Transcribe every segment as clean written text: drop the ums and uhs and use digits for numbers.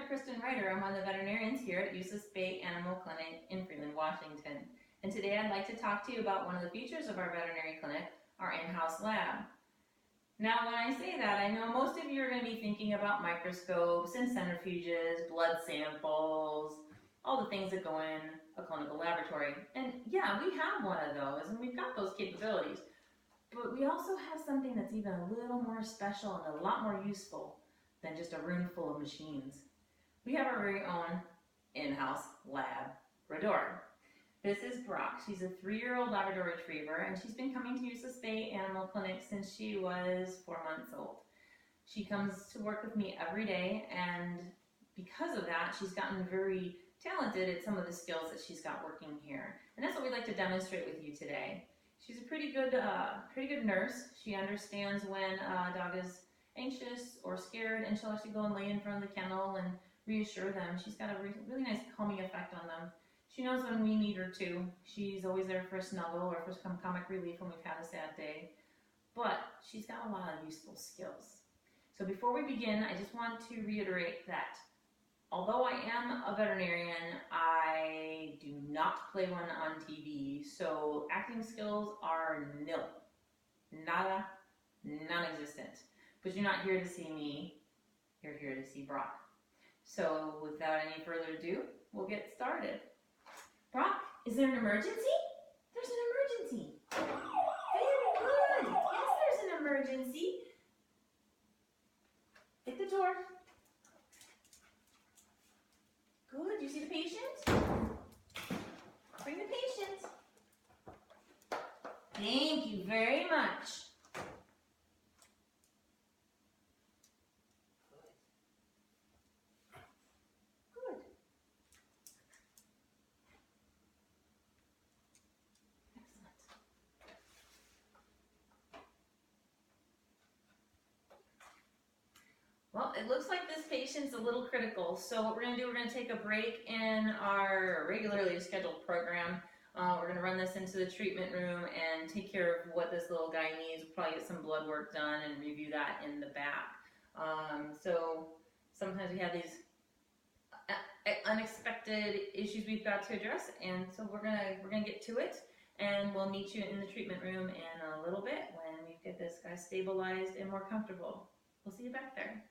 Kristen Ryder. I'm one of the veterinarians here at USIS Bay Animal Clinic in Freeland, Washington. And today I'd like to talk to you about one of the features of our veterinary clinic, our in-house lab. Now when I say that, I know most of you are going to be thinking about microscopes and centrifuges, blood samples, all the things that go in a clinical laboratory. And yeah, we have one of those and we've got those capabilities. But we also have something that's even a little more special and a lot more useful than just a room full of machines. We have our very own in-house Labrador. This is Brock. She's a 3-year-old Labrador Retriever, and she's been coming to USIS Bay Animal Clinic since she was 4 months old. She comes to work with me every day, and because of that, she's gotten very talented at some of the skills that she's got working here. And that's what we'd like to demonstrate with you today. She's a pretty good nurse. She understands when a dog is anxious or scared, and she'll actually go and lay in front of the kennel and reassure them. She's got a really nice calming effect on them. She knows when we need her to. She's always there for a snuggle or for some comic relief when we've had a sad day. But she's got a lot of useful skills. So before we begin, I just want to reiterate that although I am a veterinarian, I do not play one on TV. So acting skills are nil. Nada, non-existent. But you're not here to see me, you're here to see Brock. So without any further ado, we'll get started. Brock, is there an emergency? There's an emergency. Very good. Yes, there's an emergency. Hit the door. Good. You see the patient? Bring the patient. Thank you very much. Well, it looks like this patient's a little critical, so what we're going to do, we're going to take a break in our regularly scheduled program. We're going to run this into the treatment room and take care of what this little guy needs. We'll probably get some blood work done and review that in the back. So sometimes we have these unexpected issues we've got to address, and so we're gonna get to it, and we'll meet you in the treatment room in a little bit when we get this guy stabilized and more comfortable. We'll see you back there.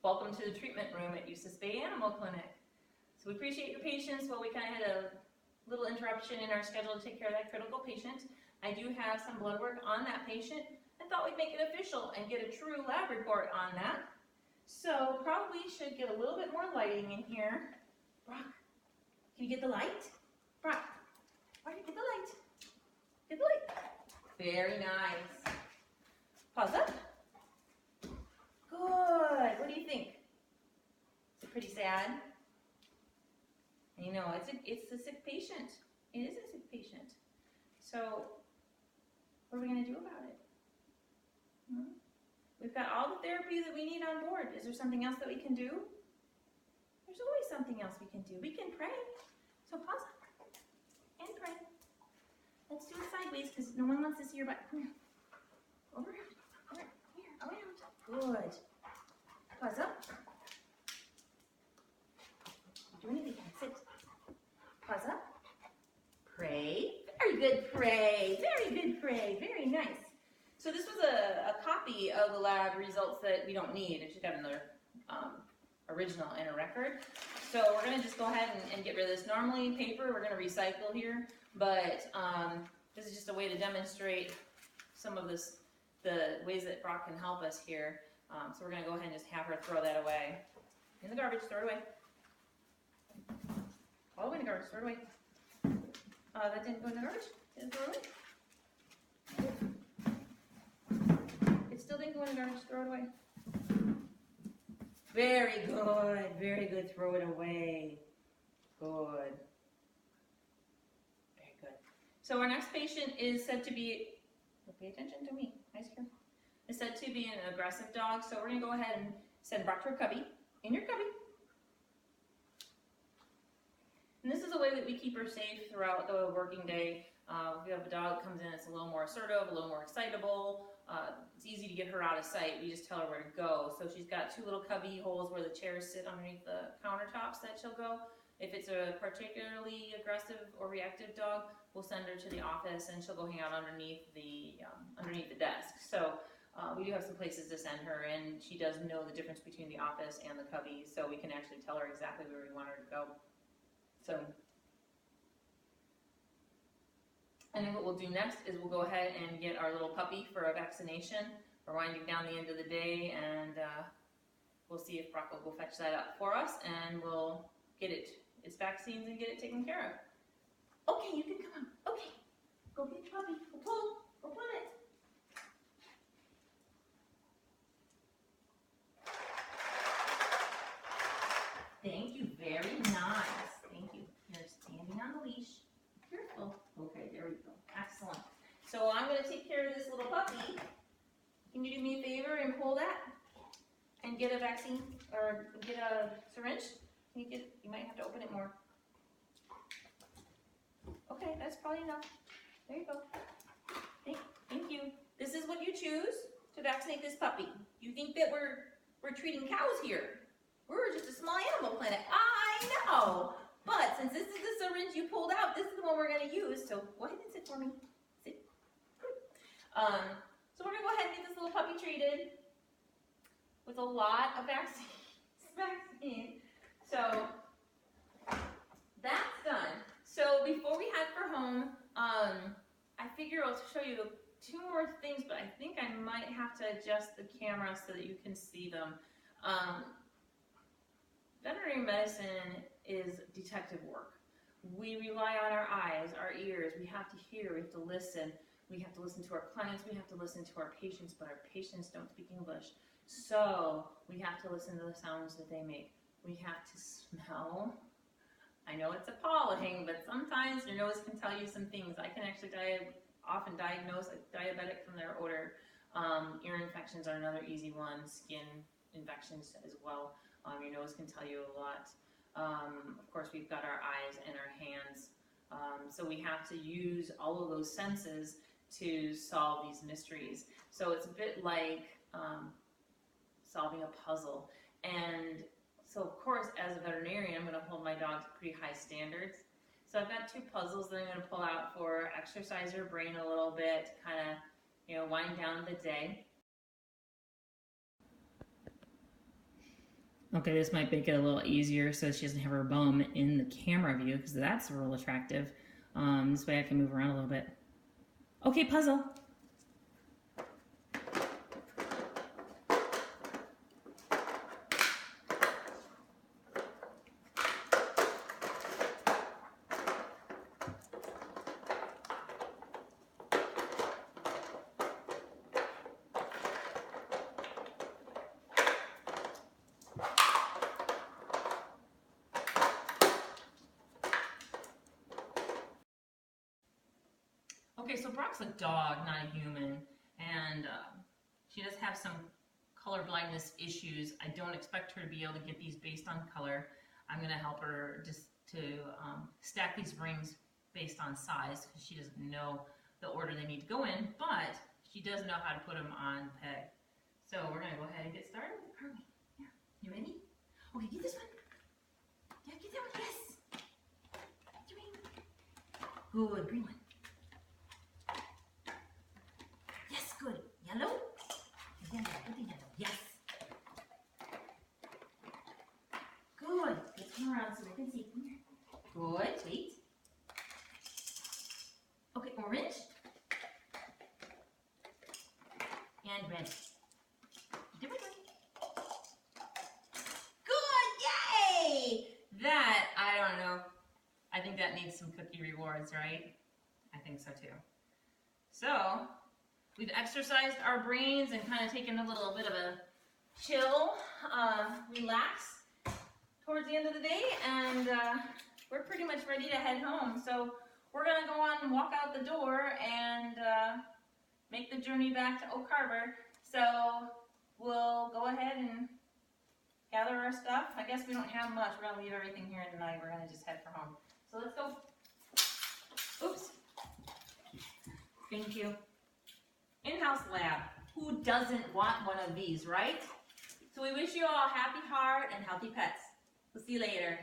Welcome to the treatment room at USIS Bay Animal Clinic. So we appreciate your patience while we kind of had a little interruption in our schedule to take care of that critical patient. I do have some blood work on that patient. I thought we'd make it official and get a true lab report on that. So probably should get a little bit more lighting in here. Brock, can you get the light? Brock, why don't you get the light? Get the light. Very nice. Pause up. Good. What do you think? Is it pretty sad? You know, it's a sick patient. It is a sick patient. So, what are we going to do about it? We've got all the therapy that we need on board. Is there something else that we can do? There's always something else we can do. We can pray. So pause and pray. Let's do it sideways because no one wants to see your butt. Come here. Over here. Over here. Around. Good. Pause up. Do anything. Sit. Pause up. Pray. Very good, pray. Very good, pray. Very nice. So this was a copy of the lab results that we don't need. It should have another original in a record. So we're going to just go ahead and get rid of this. Normally paper we're going to recycle here, but this is just a way to demonstrate some of the ways that Brock can help us here. So we're going to go ahead and just have her throw that away. In the garbage, throw it away. All the way in the garbage, throw it away. That didn't go in the garbage? Didn't throw it away? It still didn't go in the garbage, throw it away. Very good, throw it away. Good. Very good. So our next patient is said to be, pay attention to me, nice here, is said to be an aggressive dog, so we're going to go ahead and send Brock to her cubby, in your cubby. And this is a way that we keep her safe throughout the working day. If you have a dog that comes in that's a little more assertive, a little more excitable, it's easy to get her out of sight. We just tell her where to go. So she's got 2 little cubby holes where the chairs sit underneath the countertops that she'll go. If it's a particularly aggressive or reactive dog, we'll send her to the office and she'll go hang out underneath the desk. So we do have some places to send her, and she does know the difference between the office and the cubby, so we can actually tell her exactly where we want her to go. So, and then what we'll do next is we'll go ahead and get our little puppy for a vaccination. We're winding down the end of the day, and we'll see if Brock will go fetch that up for us, and we'll get its vaccines and get it taken care of. Okay, you can come on. Okay, go get your puppy. Go pull. Go pull it. Thank you. Very nice. Thank you. You're standing on the leash. Careful. Okay, there we go. Excellent. So I'm going to take care of this little puppy. Can you do me a favor and pull that and get a vaccine or get a syringe? You might have to open it more. Okay, that's probably enough. There you go. Thank you. This is what you choose to vaccinate this puppy. You think that we're treating cows here? We're just a small animal clinic. I know. But since this is the syringe you pulled out, this is the one we're going to use. So go ahead and sit for me. Sit. So we're going to go ahead and get this little puppy treated with a lot of vaccine. So that's done. So before we head for home, I figure I'll show you 2 more things, but I think I might have to adjust the camera so that you can see them. Veterinary medicine is detective work. We rely on our eyes, our ears. We have to hear, we have to listen. We have to listen to our clients, we have to listen to our patients, but our patients don't speak English. So we have to listen to the sounds that they make. We have to smell. I know it's appalling, but sometimes your nose can tell you some things. I can actually often diagnose a diabetic from their odor. Ear infections are another easy one. Skin infections as well. Your nose can tell you a lot. Of course, we've got our eyes and our hands. So we have to use all of those senses to solve these mysteries. So it's a bit like solving a puzzle. And so, of course, as a veterinarian, I'm going to hold my dog to pretty high standards. So I've got 2 puzzles that I'm going to pull out for exercise your brain a little bit, kind of, wind down the day. Okay, this might make it a little easier so she doesn't have her bum in the camera view, because that's real attractive. This way I can move around a little bit. Okay, puzzle. Okay, so Brock's a dog, not a human, and she does have some color blindness issues. I don't expect her to be able to get these based on color. I'm going to help her just to stack these rings based on size, because she doesn't know the order they need to go in, but she does know how to put them on the peg. So we're going to go ahead and get started, aren't we? Yeah. You ready? Okay, get this one. Yeah, get that one. Yes. Good, green one. Yes, good. Yellow. Yellow, put the yellow. Yes. Good. Let's come around so we can see. Come here. Good. Wait. Okay, orange. And red. Different one. Good. Yay! That, I don't know. I think that needs some cookie rewards, right? I think so too. So, we've exercised our brains and kind of taken a little bit of a chill, relax towards the end of the day, and we're pretty much ready to head home. So we're going to go on and walk out the door and make the journey back to Oak Harbor. So we'll go ahead and gather our stuff. I guess we don't have much. We're going to leave everything here tonight. We're going to just head for home. So let's go. Oops. Thank you. In-house lab. Who doesn't want one of these, right? So we wish you all happy heart and healthy pets. We'll see you later.